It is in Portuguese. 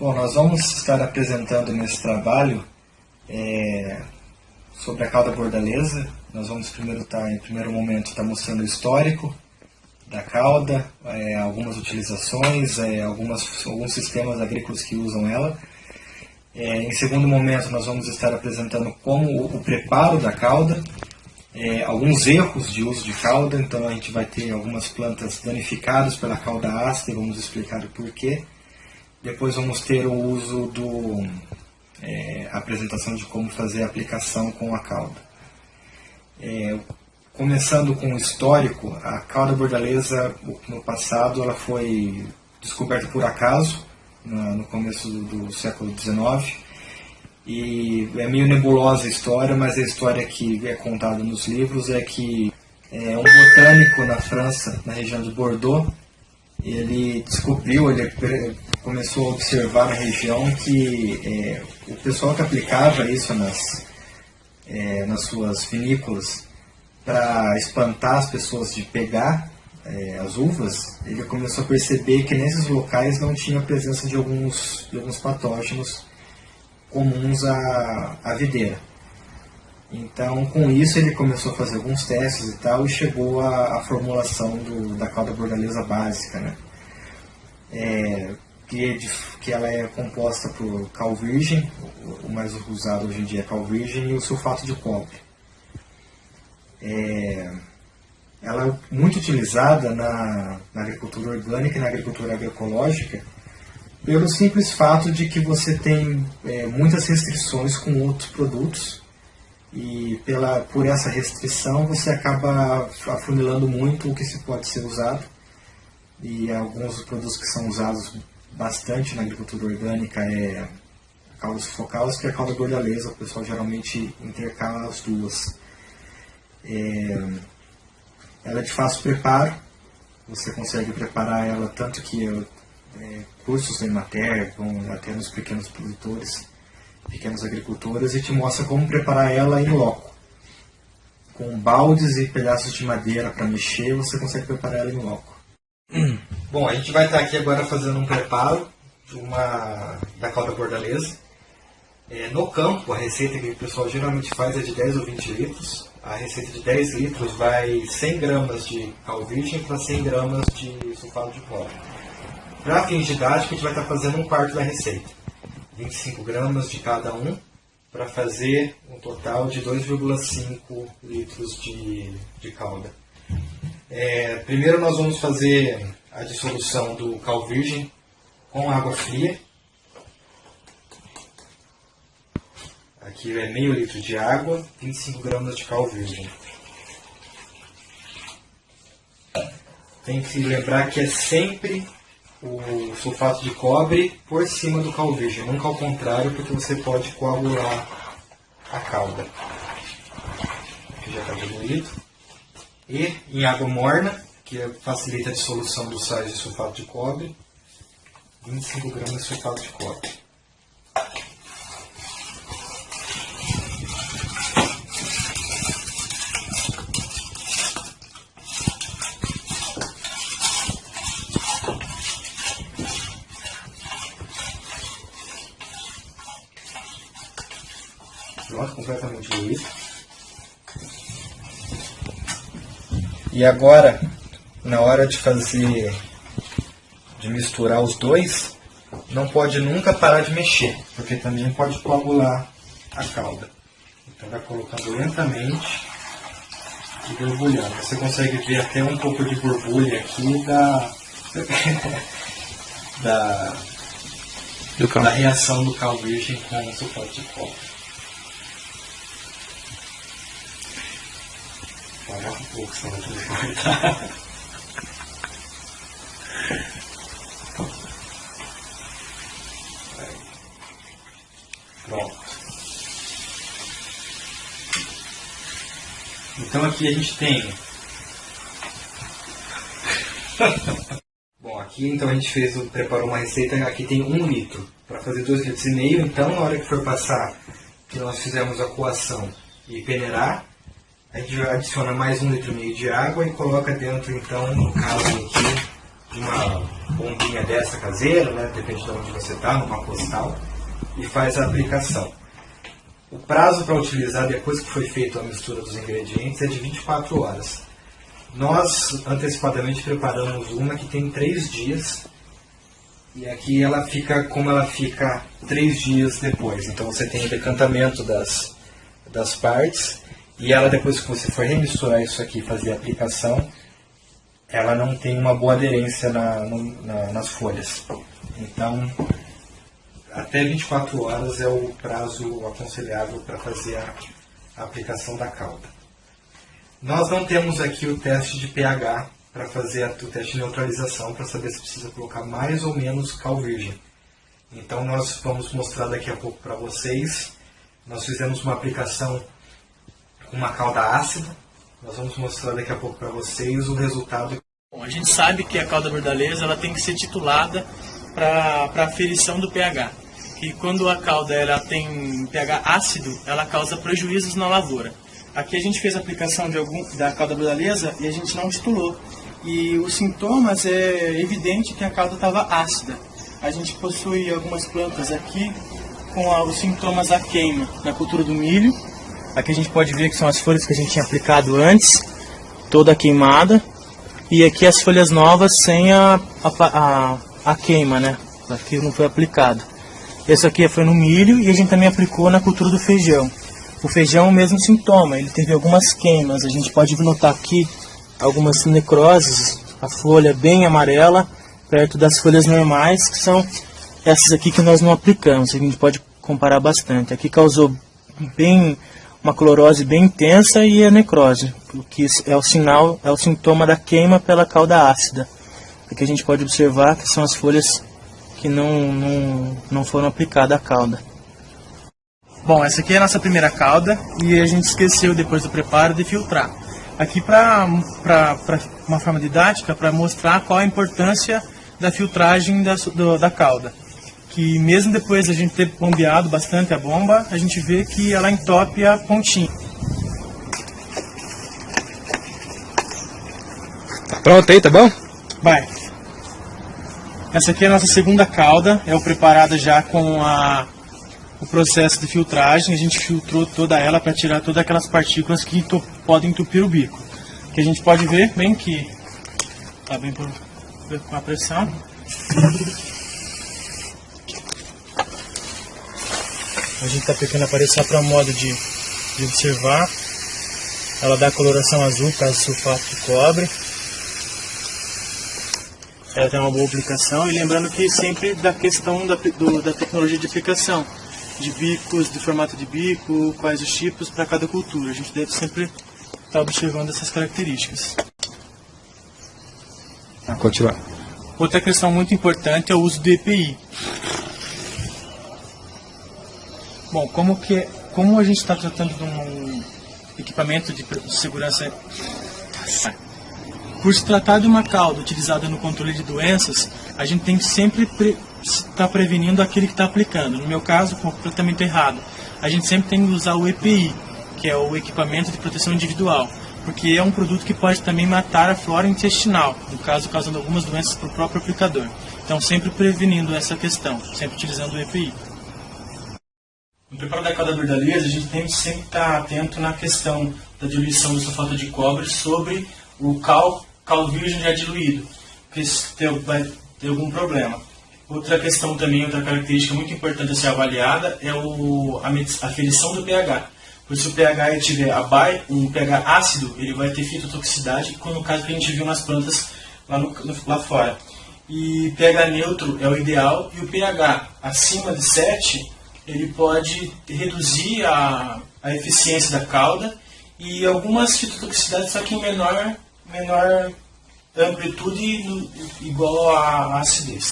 Bom, nós vamos estar apresentando nesse trabalho sobre a cauda bordaleza. Nós vamos em primeiro momento, estar mostrando o histórico da cauda, algumas utilizações, alguns sistemas agrícolas que usam ela. Em segundo momento, nós vamos estar apresentando como o preparo da cauda, alguns erros de uso de cauda. Então a gente vai ter algumas plantas danificadas pela cauda ácida e vamos explicar o porquê. Depois vamos ter o uso a apresentação de como fazer a aplicação com a cauda. Começando com o histórico, a cauda bordaleza no passado ela foi descoberta por acaso, no começo do século XIX, e é meio nebulosa a história, mas a história que é contada nos livros é que um botânico na França, na região de Bordeaux, ele começou a observar na região que o pessoal que aplicava isso nas suas vinícolas para espantar as pessoas de pegar as uvas, ele começou a perceber que nesses locais não tinha a presença de alguns patógenos comuns à videira. Então, com isso, ele começou a fazer alguns testes e tal, e chegou à formulação da cauda bordaleza básica, né? Que ela é composta por cal virgem, o mais usado hoje em dia é cal virgem, e o sulfato de cobre. Ela é muito utilizada na agricultura orgânica e na agricultura agroecológica pelo simples fato de que você tem muitas restrições com outros produtos e por essa restrição você acaba afunilando muito o que se pode ser usado, e alguns produtos que são usados bastante na agricultura orgânica a cauda sufocaus e a cauda bordaleza. O pessoal geralmente intercala as duas. Ela é de fácil preparo, você consegue preparar ela tanto que cursos da Emater vão até nos pequenos produtores, pequenos agricultores, e te mostra como preparar ela em loco. Com baldes e pedaços de madeira para mexer, você consegue preparar ela em loco. Bom, a gente vai estar aqui agora fazendo um preparo da cauda bordaleza. No campo, a receita que o pessoal geralmente faz é de 10 ou 20 litros. A receita de 10 litros vai 100 gramas de cal virgem para 100 gramas de sulfato de cobre. Para fins didáticos, a gente vai estar fazendo um quarto da receita. 25 gramas de cada um, para fazer um total de 2,5 litros de calda. Primeiro nós vamos fazer a dissolução do cal virgem com água fria. Aqui é meio litro de água, 25 gramas de cal virgem. Tem que lembrar que é sempre o sulfato de cobre por cima do cal virgem, nunca ao contrário, porque você pode coagular a calda. Aqui já está diluído. E em água morna, que facilita a dissolução dos sais de sulfato de cobre, 25 gramas de sulfato de cobre. Pronto, completamente diluído. E agora, na hora de misturar os dois, não pode nunca parar de mexer, porque também pode coagular a calda. Então vai colocando lentamente e borbulhando. Você consegue ver até um pouco de borbulha aqui da reação do cal virgem com o sulfato de cobre. Parar um pouco, senão vai ter que cortar. Pronto. Então aqui a gente tem... Bom, aqui então a gente preparou uma receita, aqui tem 1 litro. Para fazer 2,5 litros, então na hora que for passar, que nós fizemos a coação e peneirar, a gente adiciona mais 1,5 litro de água e coloca dentro, então, no caso aqui, uma bombinha dessa caseira, né, depende de onde você está, numa postal, e faz a aplicação. O prazo para utilizar depois que foi feita a mistura dos ingredientes é de 24 horas. Nós antecipadamente preparamos uma que tem 3 dias, e aqui ela fica como ela fica 3 dias depois. Então você tem o decantamento das partes, e ela, depois que você for remisturar isso aqui e fazer a aplicação, ela não tem uma boa aderência nas folhas. Então, até 24 horas é o prazo aconselhável para fazer a aplicação da calda. Nós não temos aqui o teste de pH para fazer o teste de neutralização, para saber se precisa colocar mais ou menos cal virgem. Então nós vamos mostrar daqui a pouco para vocês. Nós fizemos uma aplicação com uma calda ácida. Nós vamos mostrar daqui a pouco para vocês o resultado. Bom, a gente sabe que a calda bordaleza ela tem que ser titulada para aferição do pH. E quando a calda ela tem pH ácido, ela causa prejuízos na lavoura. Aqui a gente fez a aplicação da calda bordaleza e a gente não titulou. E os sintomas é evidente que a calda estava ácida. A gente possui algumas plantas aqui com os sintomas da queima na cultura do milho. Aqui a gente pode ver que são as folhas que a gente tinha aplicado antes, toda queimada. E aqui as folhas novas sem a queima, né? Aqui não foi aplicado. Esse aqui foi no milho e a gente também aplicou na cultura do feijão. O feijão é o mesmo sintoma, ele teve algumas queimas. A gente pode notar aqui algumas necroses, a folha bem amarela, perto das folhas normais, que são essas aqui que nós não aplicamos. A gente pode comparar bastante. Aqui causou uma clorose bem intensa e a necrose, o que é o sinal, é o sintoma da queima pela calda ácida. Aqui a gente pode observar que são as folhas que não foram aplicadas a calda. Bom, essa aqui é a nossa primeira calda e a gente esqueceu depois do preparo de filtrar. Aqui para uma forma didática, para mostrar qual a importância da filtragem da calda. Que mesmo depois a gente ter bombeado bastante a bomba, a gente vê que ela entope a pontinha. Pronto aí, tá bom? Vai. Essa aqui é a nossa segunda calda, é preparada já com o processo de filtragem. A gente filtrou toda ela para tirar todas aquelas partículas que podem entupir o bico. Que a gente pode ver bem que está bem com a pressão. A gente está aplicando a parede só para modo de observar. Ela dá coloração azul, caso sulfato de cobre. Ela tem uma boa aplicação. E lembrando que sempre da questão da tecnologia de aplicação. De bicos, de formato de bico, quais os tipos para cada cultura. A gente deve sempre estar observando essas características. Continuar. Outra questão muito importante é o uso do EPI. Bom, como a gente está tratando de um equipamento de segurança, por se tratar de uma calda utilizada no controle de doenças, a gente tem que sempre estar prevenindo aquele que está aplicando. No meu caso, completamente errado. A gente sempre tem que usar o EPI, que é o equipamento de proteção individual, porque é um produto que pode também matar a flora intestinal, no caso causando algumas doenças para o próprio aplicador. Então sempre prevenindo essa questão, sempre utilizando o EPI. No preparo da calda bordaleza, a gente tem que sempre estar atento na questão da diluição do sulfato de cobre sobre o cal virgem já diluído, porque vai ter algum problema. Outra questão também, outra característica muito importante a ser avaliada é a aferição do pH. Pois se o pH tiver um pH ácido, ele vai ter fitotoxicidade, como no caso que a gente viu nas plantas lá fora. E pH neutro é o ideal, e o pH acima de 7, ele pode reduzir a eficiência da calda e algumas fitotoxicidades, só que em menor amplitude igual à acidez.